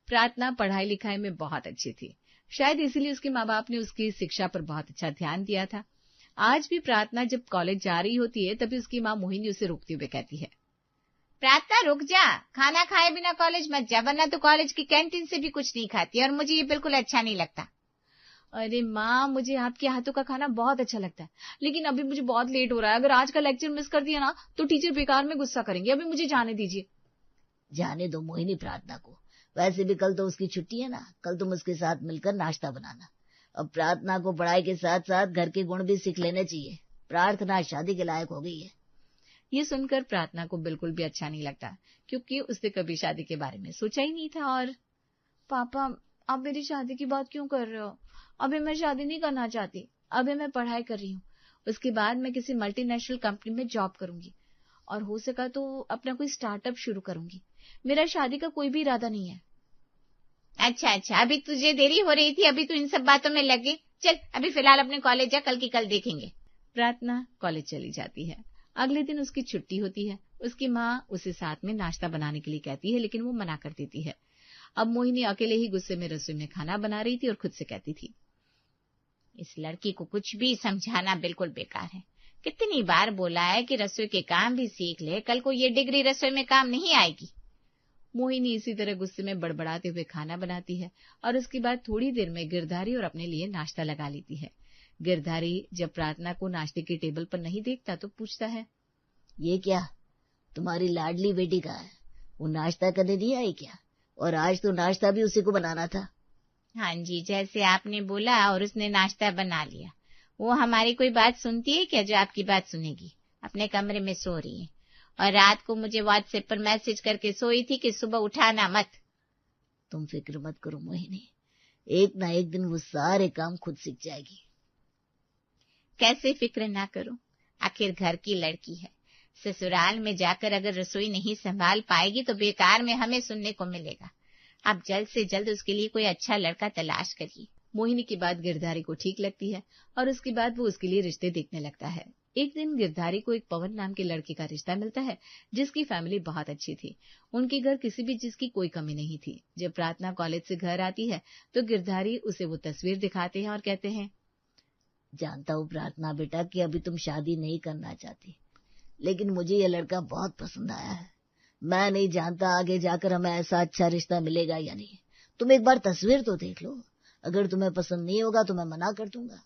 प्रार्थना पढ़ाई लिखाई में बहुत अच्छी थी। शायद इसीलिए उसके माँ बाप ने उसकी शिक्षा पर बहुत अच्छा ध्यान दिया था। आज भी प्रार्थना जब कॉलेज जा रही होती है तभी उसकी माँ मोहिनी उसे रोकते हुए कहती है, प्रार्थना रुक जा, खाना खाए बिना कॉलेज मत जा, वरना तो कॉलेज की कैंटीन से भी कुछ नहीं खाती और मुझे ये बिल्कुल अच्छा नहीं लगता। अरे माँ, मुझे आपके हाथों का खाना बहुत अच्छा लगता है, लेकिन अभी मुझे बहुत लेट हो रहा है। अगर आज का लेक्चर मिस कर दिया ना तो टीचर बेकार में गुस्सा करेंगे। अभी मुझे जाने दीजिए। जाने दो मोहिनी प्रार्थना को, वैसे भी कल तो उसकी छुट्टी है ना, कल तुम उसके साथ मिलकर नाश्ता बनाना। अब प्रार्थना को पढ़ाई के साथ साथ घर के गुण भी सीख लेने चाहिए। प्रार्थना शादी के लायक हो गई है। ये सुनकर प्रार्थना को बिल्कुल भी अच्छा नहीं लगता, क्योंकि उसने कभी शादी के बारे में सोचा ही नहीं था। और पापा, आप मेरी शादी की बात क्यों कर रहे हो? अभी मैं शादी नहीं करना चाहती। अभी मैं पढ़ाई कर रही हूँ। उसके बाद मैं किसी मल्टीनेशनल कंपनी में जॉब करूंगी और हो सका तो अपना कोई स्टार्टअप शुरू करूंगी। मेरा शादी का कोई भी इरादा नहीं है। अच्छा, अभी तुझे देरी हो रही थी, अभी तू इन सब बातों में लग गई। चल अभी फिलहाल अपने कॉलेज जा, कल की कल देखेंगे। प्रार्थना कॉलेज चली जाती है। अगले दिन उसकी छुट्टी होती है। उसकी माँ उसे साथ में नाश्ता बनाने के लिए कहती है, लेकिन वो मना कर देती है। अब मोहिनी अकेले ही गुस्से में रसोई में खाना बना रही थी और खुद से कहती थी, इस लड़की को कुछ भी समझाना बिल्कुल बेकार है। कितनी बार बोला है कि रसोई के काम भी सीख ले, कल को ये डिग्री रसोई में काम नहीं आएगी। मोहिनी इसी तरह गुस्से में बड़बड़ाते हुए खाना बनाती है और उसके बाद थोड़ी देर में गिरधारी और अपने लिए नाश्ता लगा लेती है। गिरधारी जब प्रार्थना को नाश्ते की टेबल पर नहीं देखता तो पूछता है, ये क्या, तुम्हारी लाडली बेटी कहाँ है? वो नाश्ता करने नहीं आई क्या? और आज तो नाश्ता भी उसी को बनाना था। हाँ जी, जैसे आपने बोला और उसने नाश्ता बना लिया। वो हमारी कोई बात सुनती है क्या जो आपकी बात सुनेगी? अपने कमरे में सो रही है और रात को मुझे व्हाट्सएप पर मैसेज करके सोई थी कि सुबह उठाना मत। तुम फिक्र मत करो मोहिनी, एक ना एक दिन वो सारे काम खुद सीख जाएगी। कैसे फिक्र ना करूं, आखिर घर की लड़की है। ससुराल में जाकर अगर रसोई नहीं संभाल पाएगी तो बेकार में हमें सुनने को मिलेगा। आप जल्द से जल्द उसके लिए कोई अच्छा लड़का तलाश करिए। मोहिनी की बात गिरधारी को ठीक लगती है और उसके बाद वो उसके लिए रिश्ते देखने लगता है। एक दिन गिरधारी को एक पवन नाम के लड़के का रिश्ता मिलता है, जिसकी फैमिली बहुत अच्छी थी। उनके घर किसी भी चीज की कोई कमी नहीं थी। जब प्रार्थना कॉलेज से घर आती है तो गिरधारी उसे वो तस्वीर दिखाते हैं और कहते हैं, जानता हूँ प्रार्थना बेटा कि अभी तुम शादी नहीं करना चाहती, लेकिन मुझे ये लड़का बहुत पसंद आया है। मैं नहीं जानता आगे जाकर हमें ऐसा अच्छा रिश्ता मिलेगा या नहीं। तुम एक बार तस्वीर तो देख लो, अगर तुम्हें पसंद नहीं होगा तो मैं मना कर दूंगा।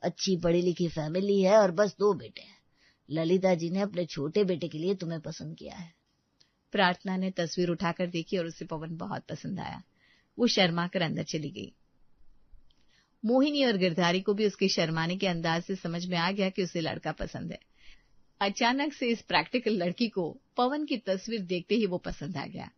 अच्छी पढ़ी लिखी फैमिली है और बस 2 बेटे हैं। ललिता जी ने अपने छोटे बेटे के लिए तुम्हें पसंद किया है। प्रार्थना ने तस्वीर उठाकर देखी और उसे पवन बहुत पसंद आया। वो शर्मा कर अंदर चली गई। मोहिनी और गिरधारी को भी उसके शर्माने के अंदाज से समझ में आ गया कि उसे लड़का पसंद है। अचानक से इस प्रैक्टिकल लड़की को पवन की तस्वीर देखते ही वो पसंद आ गया।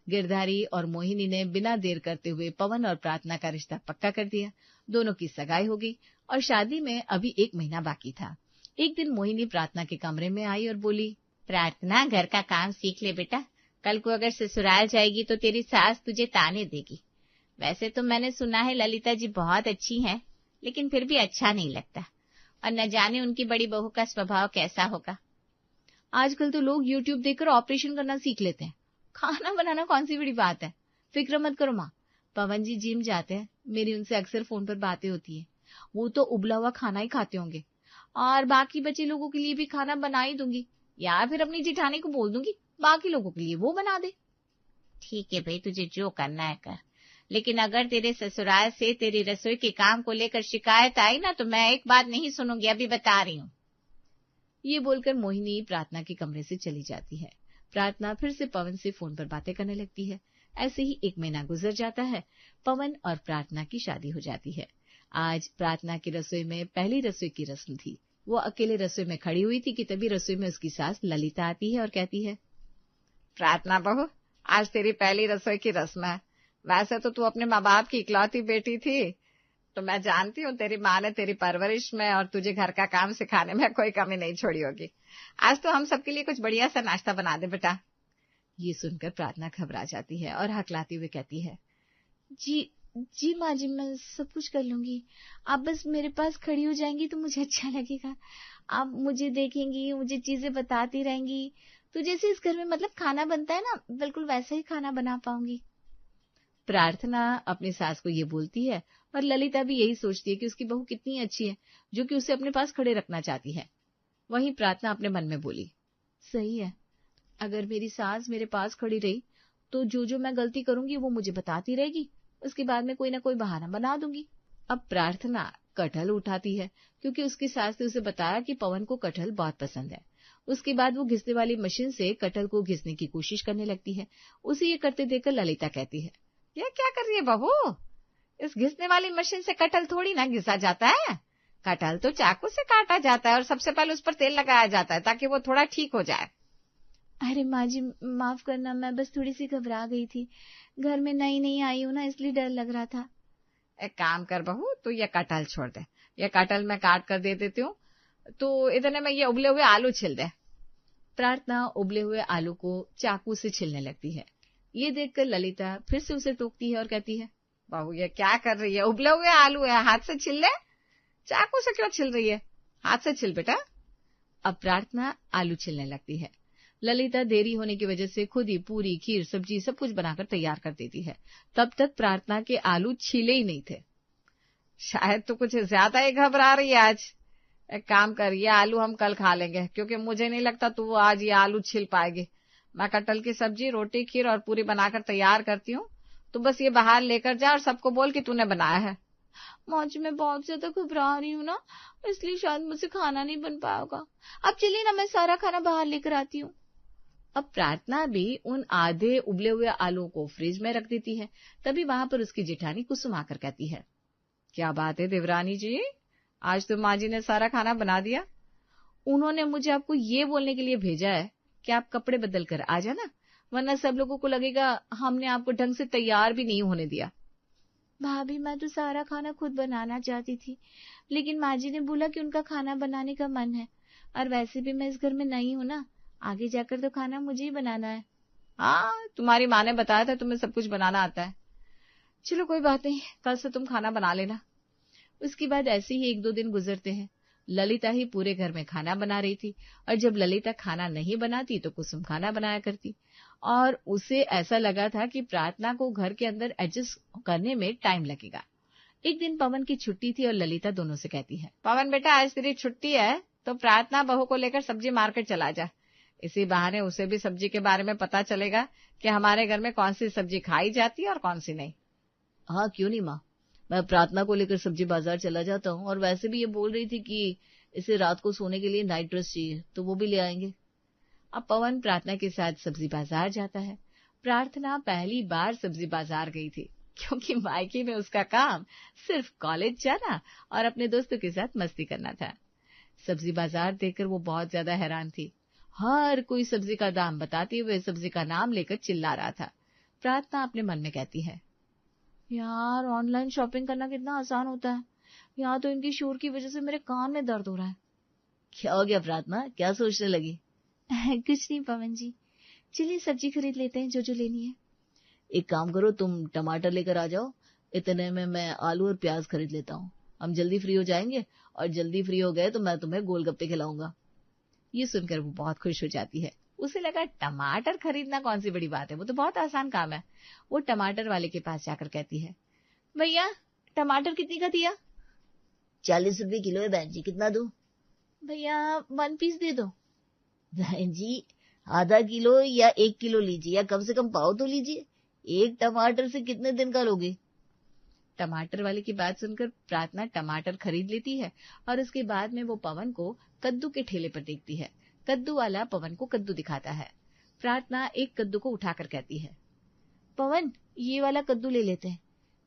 गिरधारी और मोहिनी ने बिना देर करते हुए पवन और प्रार्थना का रिश्ता पक्का कर दिया। दोनों की सगाई हो गई और शादी में अभी 1 महीना बाकी था। एक दिन मोहिनी प्रार्थना के कमरे में आई और बोली, प्रार्थना, घर का काम सीख ले बेटा, कल को अगर ससुराल जाएगी तो तेरी सास तुझे ताने देगी। वैसे तो मैंने सुना है ललिता जी बहुत अच्छी हैं, लेकिन फिर भी अच्छा नहीं लगता और न जाने उनकी बड़ी बहू का स्वभाव कैसा होगा। आजकल तो लोग YouTube देखकर ऑपरेशन करना सीख लेते हैं। खाना बनाना कौन सी बड़ी बात है। फिक्र मत करो माँ, पवन जी जिम जाते हैं, मेरी उनसे अक्सर फोन पर बातें होती है। वो तो उबला हुआ खाना ही खाते होंगे और बाकी बचे लोगों के लिए भी खाना बना ही दूंगी, या फिर अपनी जिठानी को बोल दूंगी बाकी लोगों के लिए वो बना दे। ठीक है भाई, तुझे जो करना है कर, लेकिन अगर तेरे ससुराल से तेरी रसोई के काम को लेकर शिकायत आई ना तो मैं एक बात नहीं सुनूंगी, अभी बता रही हूँ। ये बोलकर मोहिनी प्रार्थना के कमरे से चली जाती है। प्रार्थना फिर से पवन से फोन पर बातें करने लगती है। ऐसे ही 1 महीना गुजर जाता है। पवन और प्रार्थना की शादी हो जाती है। आज प्रार्थना की रसोई में पहली रसोई की रस्म थी। वो अकेले रसोई में खड़ी हुई थी कि तभी रसोई में उसकी सास ललिता आती है और कहती है, प्रार्थना बहू, आज तेरी पहली रसोई की रस्म है। वैसे तो तू अपने माँ बाप की इकलौती बेटी थी, तो मैं जानती हूँ तेरी माँ ने तेरी परवरिश में और तुझे घर का काम सिखाने में कोई कमी नहीं छोड़ी होगी। आज तो हम सबके लिए कुछ बढ़िया सा नाश्ता बना दे बेटा। ये सुनकर प्रार्थना घबरा जाती है और हकलाती हुए कहती है, जी माँ जी, मैं सब कुछ कर लूंगी। आप बस मेरे पास खड़ी हो जाएंगी तो मुझे अच्छा लगेगा। आप मुझे देखेंगी, मुझे चीजें बताती रहेंगी, तो जैसे इस घर में मतलब खाना बनता है ना, बिल्कुल वैसा ही खाना बना पाऊंगी। प्रार्थना अपनी सास को ये बोलती है और ललिता भी यही सोचती है कि उसकी बहू कितनी अच्छी है जो कि उसे अपने पास खड़े रखना चाहती है। वहीं प्रार्थना अपने मन में बोली, सही है, अगर मेरी सास मेरे पास खड़ी रही तो जो मैं गलती करूंगी वो मुझे बताती रहेगी, उसके बाद में कोई ना कोई बहाना बना दूंगी। अब प्रार्थना कटहल उठाती है क्योंकि उसकी सास ने उसे बताया कि पवन को कटहल बहुत पसंद है। उसके बाद वो घिसने वाली मशीन से कटहल को घिसने की कोशिश करने लगती है। उसे ये करते देखकर ललिता कहती है, ये क्या कर रही है बहू? इस घिसने वाली मशीन से कटहल थोड़ी ना घिसा जाता है। कटहल तो चाकू से काटा जाता है और सबसे पहले उस पर तेल लगाया जाता है ताकि वो थोड़ा ठीक हो जाए। अरे माँ जी माफ करना, मैं बस थोड़ी सी घबरा गई थी, घर में नई आई हूँ ना, इसलिए डर लग रहा था। एक काम कर बहू, तू ये कटहल छोड़ दे, ये कटहल मैं काट कर दे देती हूँ, तो इतने में ये उबले हुए आलू छिल दे। प्रार्थना उबले हुए आलू को चाकू से छिलने लगती है। ये देखकर ललिता फिर से उसे टोकती है और कहती है, बहू ये क्या कर रही है? उबले हुए आलू है, हाथ से छिल ले। चाकू से क्यों छिल रही है? हाथ से छिल बेटा। अब प्रार्थना आलू छिलने लगती है। ललिता देरी होने की वजह से खुद ही पूरी, खीर, सब्जी सब कुछ बनाकर तैयार कर देती है। तब तक प्रार्थना के आलू छिले ही नहीं थे। शायद तो कुछ ज्यादा ही घबरा रही है आज। एक काम कर, ये आलू हम कल खा लेंगे, क्योंकि मुझे नहीं लगता तू आज ये आलू छिल पाएगी। मैं कटहल की सब्जी, रोटी, खीर और पूरी बनाकर तैयार करती हूँ, तो बस ये बाहर लेकर जा और सबको बोल कि तूने बनाया है। माँ जी मैं बहुत ज्यादा घबरा रही हूँ ना, इसलिए शायद मुझसे खाना नहीं बन पाएगा। अब चलिए ना, मैं सारा खाना बाहर लेकर आती हूँ। अब प्रार्थना भी उन आधे उबले हुए आलू को फ्रिज में रख देती है। तभी वहां पर उसकी जेठानी कुसुम आकर कहती है, क्या बात है देवरानी जी, आज तो माँ जी ने सारा खाना बना दिया। उन्होंने मुझे आपको ये बोलने के लिए भेजा है कि आप कपड़े बदल कर आ जाना, वरना सब लोगों को लगेगा हमने आपको ढंग से तैयार भी नहीं होने दिया। भाभी मैं तो सारा खाना खुद बनाना चाहती थी, लेकिन माँ जी ने बोला कि उनका खाना बनाने का मन है, और वैसे भी मैं इस घर में नई हूँ ना, आगे जाकर तो खाना मुझे ही बनाना है। हाँ, तुम्हारी माँ ने बताया था तुम्हें सब कुछ बनाना आता है। चलो कोई बात नहीं, कल से तुम खाना बना लेना। उसके बाद ऐसे ही 1-2 दिन गुजरते हैं। ललिता ही पूरे घर में खाना बना रही थी, और जब ललिता खाना नहीं बनाती तो कुसुम खाना बनाया करती, और उसे ऐसा लगा था कि प्रार्थना को घर के अंदर एडजस्ट करने में टाइम लगेगा। एक दिन पवन की छुट्टी थी और ललिता दोनों से कहती है, पवन बेटा आज तेरी छुट्टी है तो प्रार्थना बहू को लेकर सब्जी मार्केट चला जा। इसी बहाने उसे भी सब्जी के बारे में पता चलेगा कि हमारे घर में कौन सी सब्जी खाई जाती है और कौन सी नहीं। हाँ क्यों नहीं माँ, मैं प्रार्थना को लेकर सब्जी बाजार चला जाता हूँ, और वैसे भी ये बोल रही थी कि इसे रात को सोने के लिए नाइट ड्रेस चाहिए, तो वो भी ले आएंगे। अब पवन प्रार्थना के साथ सब्जी बाजार जाता है। प्रार्थना पहली बार सब्जी बाजार गई थी, क्योंकि मायके में उसका काम सिर्फ कॉलेज जाना और अपने दोस्तों के साथ मस्ती करना था। सब्जी बाजार देखकर वो बहुत ज्यादा हैरान थी। हर कोई सब्जी का दाम बताते हुए सब्जी का नाम लेकर चिल्ला रहा था। प्रार्थना अपने मन में कहती है, यार ऑनलाइन शॉपिंग करना कितना आसान होता है, यहाँ तो इनकी शोर की वजह से मेरे कान में दर्द हो रहा है। क्या हो गया प्रार्थना, क्या सोचने लगी? कुछ नहीं पवन जी, चलिए सब्जी खरीद लेते हैं जो लेनी है। एक काम करो, तुम टमाटर लेकर आ जाओ, इतने में मैं आलू और प्याज खरीद लेता हूँ। हम जल्दी फ्री हो जाएंगे, और जल्दी फ्री हो गए तो मैं तुम्हें गोलगप्पे खिलाऊंगा। ये सुनकर वो बहुत खुश हो जाती है। उसे लगा टमाटर खरीदना कौन सी बड़ी बात है, वो तो बहुत आसान काम है। वो टमाटर वाले के पास जाकर कहती है, भैया टमाटर कितनी का दिया? 40 रुपए किलो है बहन जी, कितना दूं? भैया 1 पीस दे दो। बहन जी आधा किलो या 1 किलो लीजिए, या कम से कम पाव तो लीजिए। एक टमाटर से कितने दिन का लोगे? टमाटर वाले की बात सुनकर प्रार्थना टमाटर खरीद लेती है, और उसके बाद में वो पवन को कद्दू के ठेले पर देखती है। कद्दू वाला पवन को कद्दू दिखाता है। प्रार्थना एक कद्दू को उठाकर कहती है, पवन ये वाला कद्दू ले लेते हैं,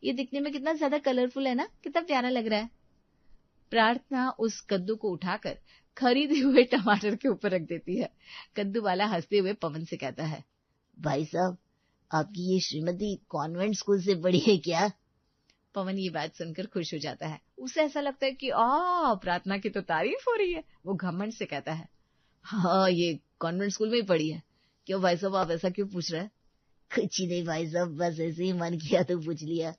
ये दिखने में कितना ज्यादा कलरफुल है ना, कितना प्यारा लग रहा है। प्रार्थना उस कद्दू को उठाकर खरीदे हुए टमाटर के ऊपर रख देती है। कद्दू वाला हंसते हुए पवन से कहता है, भाई साहब आपकी ये श्रीमती कॉन्वेंट स्कूल से पढ़ी है क्या? पवन ये बात सुनकर खुश हो जाता है। उसे ऐसा लगता है कि प्रार्थना की तो तारीफ हो रही है। वो घमंड से कहता है, हाँ ये कॉन्वेंट स्कूल में ही पढ़ी है। क्यों भाई साहब आप ऐसा क्यों पूछ रहे हैं? कुछ ही नहीं भाई साहब, बस ऐसे ही मन किया तो पूछ लिया।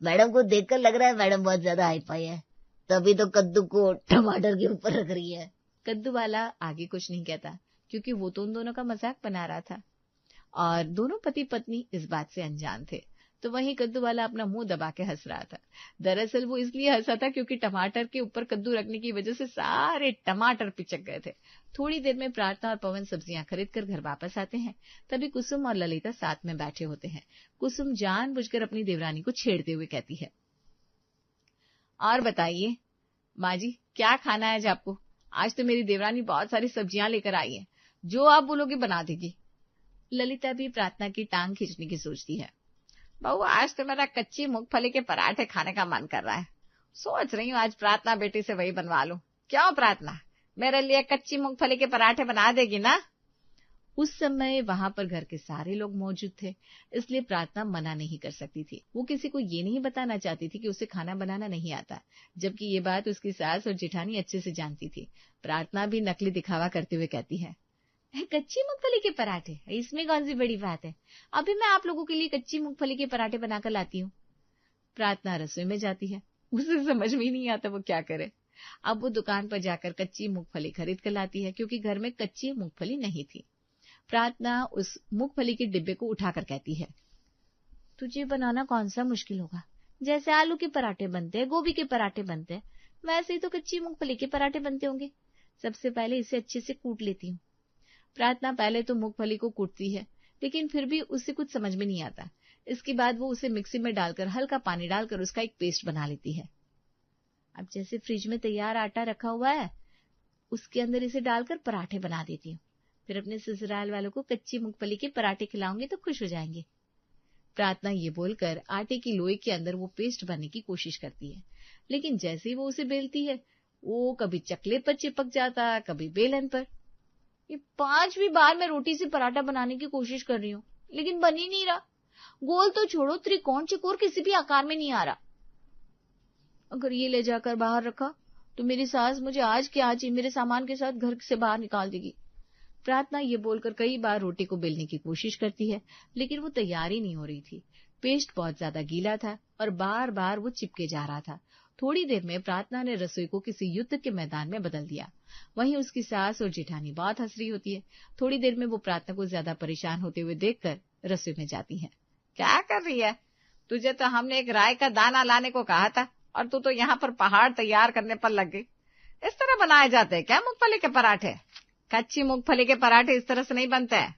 मैडम को देखकर लग रहा है मैडम बहुत ज्यादा हाई-फाई है, तभी तो कद्दू को टमाटर के ऊपर रख रही है। कद्दू वाला आगे कुछ नहीं कहता, क्योंकि वो तो उन दोनों का मजाक बना रहा था, और दोनों पति पत्नी इस बात से अनजान थे। तो वहीं कद्दू वाला अपना मुंह दबा के हंस रहा था। दरअसल वो इसलिए हंसा था क्योंकि टमाटर के ऊपर कद्दू रखने की वजह से सारे टमाटर पिचक गए थे। थोड़ी देर में प्रार्थना और पवन सब्जियां खरीद कर घर वापस आते हैं। तभी कुसुम और ललिता साथ में बैठे होते हैं। कुसुम जानबूझकर अपनी देवरानी को छेड़ते हुए कहती है, और बताइए माँ जी, क्या खाना है आज आपको? आज तो मेरी देवरानी बहुत सारी सब्जियां लेकर आई है, जो आप बोलोगे बना देगी। ललिता भी प्रार्थना की टांग खींचने की सोचती है। बहू, आज तो मेरा कच्ची मूंगफली के पराठे खाने का मन कर रहा है। सोच रही हूँ आज प्रार्थना बेटी से वही बनवा लूं। क्यों प्रार्थना, मेरे लिए कच्ची मूंगफली के पराठे बना देगी ना? उस समय वहां पर घर के सारे लोग मौजूद थे, इसलिए प्रार्थना मना नहीं कर सकती थी। वो किसी को ये नहीं बताना चाहती थी कि उसे खाना बनाना नहीं आता, जबकि ये बात उसकी सास और जेठानी अच्छे से जानती थी। प्रार्थना भी नकली दिखावा करते हुए कहती है, कच्ची मूंगफली के पराठे, इसमें कौन सी बड़ी बात है? अभी मैं आप लोगों के लिए कच्ची मूंगफली के पराठे बनाकर लाती हूँ। प्रार्थना रसोई में जाती है। उसे समझ में ही नहीं आता वो क्या करे। अब वो दुकान पर जाकर कच्ची मूंगफली खरीद कर लाती है, क्योंकि घर में कच्ची मूंगफली नहीं थी। प्रार्थना उस मूंगफली के डिब्बे को उठाकर कहती है, तुझे बनाना कौन सा मुश्किल होगा? जैसे आलू के पराठे बनते हैं, गोभी के पराठे बनते हैं, वैसे ही तो कच्ची मूंगफली के पराठे बनते होंगे। सबसे पहले इसे अच्छे से कूट लेती हूँ। प्रार्थना पहले तो मूंगफली को कूटती है, लेकिन फिर भी उसे कुछ समझ में नहीं आता। इसके बाद वो उसे मिक्सी में डालकर हल्का पानी डालकर उसका एक पेस्ट बना लेती है। अब जैसे फ्रिज में तैयार आटा रखा हुआ है, उसके अंदर इसे डालकर पराठे बना देती हूँ। फिर अपने ससुराल वालों को कच्ची मूंगफली के पराठे खिलाऊंगी तो खुश हो जाएंगे। प्रार्थना ये बोलकर आटे की लोई के अंदर वो पेस्ट भरने की कोशिश करती है, लेकिन जैसे ही वो उसे बेलती है, वो कभी चकले पर चिपक जाता, कभी बेलन पर। ये 5वीं बार मैं रोटी से पराठा बनाने की कोशिश कर रही हूँ, लेकिन बन ही नहीं रहा। गोल तो छोड़ो, त्रिकोण चकोर किसी भी आकार में नहीं आ रहा। अगर ये ले जाकर बाहर रखा तो मेरी सास मुझे आज के आज ही मेरे सामान के साथ घर से बाहर निकाल देगी। प्रार्थना ये बोलकर कई बार रोटी को बेलने की कोशिश करती है, लेकिन वो तैयार ही नहीं हो रही थी। पेस्ट बहुत ज्यादा गीला था और बार बार वो चिपके जा रहा था। थोड़ी देर में प्रार्थना ने रसोई को किसी युद्ध के मैदान में बदल दिया। वहीं उसकी सास और जेठानी बहुत हंस रही होती है। थोड़ी देर में वो प्रार्थना को ज्यादा परेशान होते हुए देखकर रसोई में जाती है। क्या कर रही है? तुझे तो हमने एक राय का दाना लाने को कहा था और तू तो यहाँ पर पहाड़ तैयार करने पर लग गई। इस तरह बनाए जाते हैं क्या मूंगफली के पराठे? कच्ची मूंगफली के पराठे इस तरह से नहीं बनते हैं।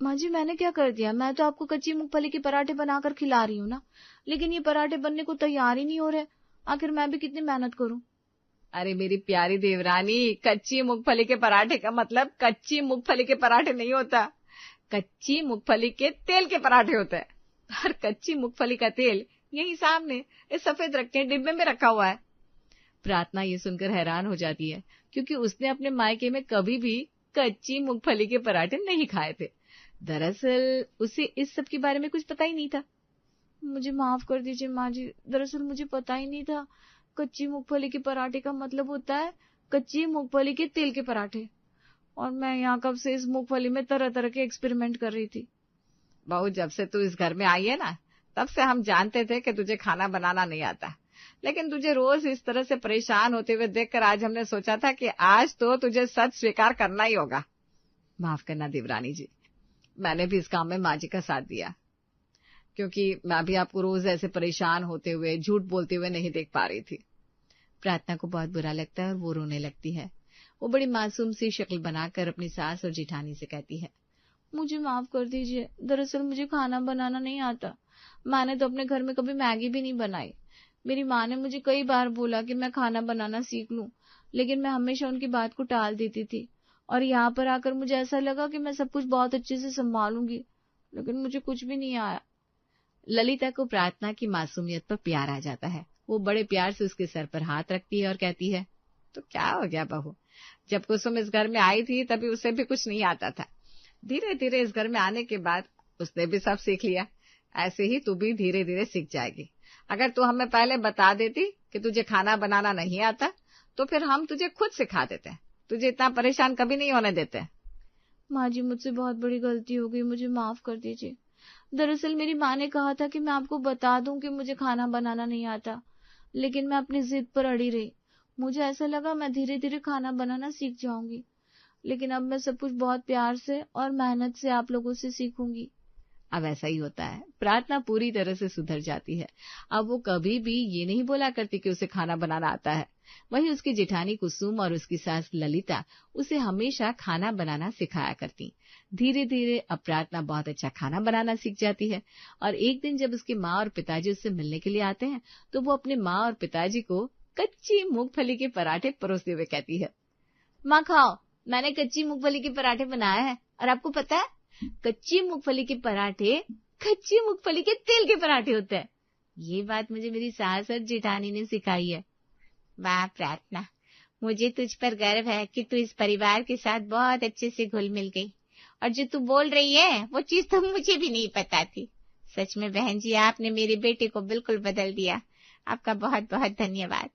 माँ जी, मैंने क्या कर दिया? मैं तो आपको कच्ची मूंगफली के पराठे बनाकर खिला रही हूँ ना, लेकिन ये पराठे बनने को तैयार ही नहीं हो रहे। आखिर मैं भी कितनी मेहनत करूँ। अरे मेरी प्यारी देवरानी, कच्ची मूंगफली के पराठे का मतलब कच्ची मूंगफली के पराठे नहीं होता, कच्ची मूंगफली के तेल के पराठे होते हैं। और कच्ची मूंगफली का तेल यही सामने इस सफेद रंग के डिब्बे में रखा हुआ है। प्रार्थना ये सुनकर हैरान हो जाती है, क्योंकि उसने अपने मायके में कभी भी कच्ची मूंगफली के पराठे नहीं खाए थे। दरअसल उसे इस सब के बारे में कुछ पता ही नहीं था। मुझे माफ कर दीजिए माँ जी, दरअसल मुझे पता ही नहीं था कच्ची मूंगफली के पराठे का मतलब होता है कच्ची मूंगफली के तेल के पराठे। और मैं यहाँ कब से इस मूंगफली में तरह तरह के एक्सपेरिमेंट कर रही थी। बहू, जब से तू इस घर में आई है ना, तब से हम जानते थे कि तुझे खाना बनाना नहीं आता, लेकिन तुझे रोज इस तरह से परेशान होते हुए देखकर आज हमने सोचा था कि आज तो तुझे सच स्वीकार करना ही होगा। माफ करना देवरानी जी, मैंने भी इस काम में माँ जी का साथ दिया, क्योंकि मैं भी आपको रोज ऐसे परेशान होते हुए, झूठ बोलते हुए नहीं देख पा रही थी। प्रार्थना को बहुत बुरा लगता है और वो रोने लगती है। वो बड़ी मासूम सी शक्ल बनाकर अपनी सास और जेठानी से कहती है, मुझे माफ कर दीजिए, दरअसल मुझे खाना बनाना नहीं आता। मैंने तो अपने घर में कभी मैगी भी नहीं बनाई। मेरी माँ ने मुझे कई बार बोला कि मैं खाना बनाना सीख लूं, लेकिन मैं हमेशा उनकी बात को टाल देती थी। और यहाँ पर आकर मुझे ऐसा लगा कि मैं सब कुछ बहुत अच्छे से संभालूंगी, लेकिन मुझे कुछ भी नहीं आया। ललिता को प्रार्थना की मासूमियत पर प्यार आ जाता है। वो बड़े प्यार से उसके सर पर हाथ रखती है और कहती है, तो क्या हो गया बहू, जब कुसुम इस घर में आई थी तभी उसे भी कुछ नहीं आता था। धीरे धीरे इस घर में आने के बाद उसने भी सब सीख लिया। ऐसे ही तू भी धीरे धीरे सीख जाएगी। अगर तू हमें पहले बता देती कि तुझे खाना बनाना नहीं आता, तो फिर हम तुझे खुद सिखा देते, तुझे इतना परेशान कभी नहीं होने देते। माँ जी, मुझसे बहुत बड़ी गलती हो गई, मुझे माफ कर दीजिए। दरअसल मेरी माँ ने कहा था कि मैं आपको बता दूं कि मुझे खाना बनाना नहीं आता, लेकिन मैं अपनी जिद पर अड़ी रही। मुझे ऐसा लगा मैं धीरे धीरे खाना बनाना सीख जाऊंगी, लेकिन अब मैं सब कुछ बहुत प्यार से और मेहनत से आप लोगों से सीखूंगी। अब ऐसा ही होता है, प्रार्थना पूरी तरह से सुधर जाती है। अब वो कभी भी ये नहीं बोला करती कि उसे खाना बनाना आता है। वहीं उसकी जेठानी कुसुम और उसकी सास ललिता उसे हमेशा खाना बनाना सिखाया करती। धीरे धीरे अब प्रार्थना बहुत अच्छा खाना बनाना सीख जाती है और एक दिन जब उसकी माँ और पिताजी उससे मिलने के लिए आते हैं तो वो अपने माँ और पिताजी को कच्ची मूंगफली के पराठे परोसते हुए कहती है, माँ खाओ, मैंने कच्ची मूंगफली के पराठे बनाए हैं। और आपको पता है, कच्ची मूंगफली के पराठे कच्ची मूंगफली के तेल के पराठे होते हैं। ये बात मुझे मेरी सास और जेठानी ने सिखाई है। वाह प्रार्थना, मुझे तुझ पर गर्व है कि तू इस परिवार के साथ बहुत अच्छे से घुल मिल गई। और जो तू बोल रही है वो चीज तो मुझे भी नहीं पता थी। सच में बहन जी, आपने मेरे बेटे को बिल्कुल बदल दिया। आपका बहुत बहुत धन्यवाद।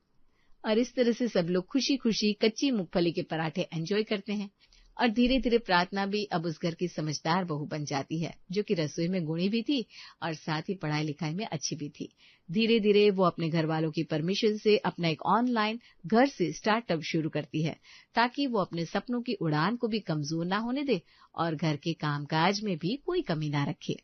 और इस तरह से सब लोग खुशी खुशी कच्ची मूंगफली के पराठे एंजॉय करते हैं। और धीरे धीरे प्रार्थना भी अब उस घर की समझदार बहू बन जाती है, जो कि रसोई में गुणी भी थी और साथ ही पढ़ाई लिखाई में अच्छी भी थी। धीरे धीरे वो अपने घर वालों की परमिशन से अपना एक ऑनलाइन घर से स्टार्टअप शुरू करती है, ताकि वो अपने सपनों की उड़ान को भी कमजोर ना होने दे और घर के कामकाज में भी कोई कमी ना रखे।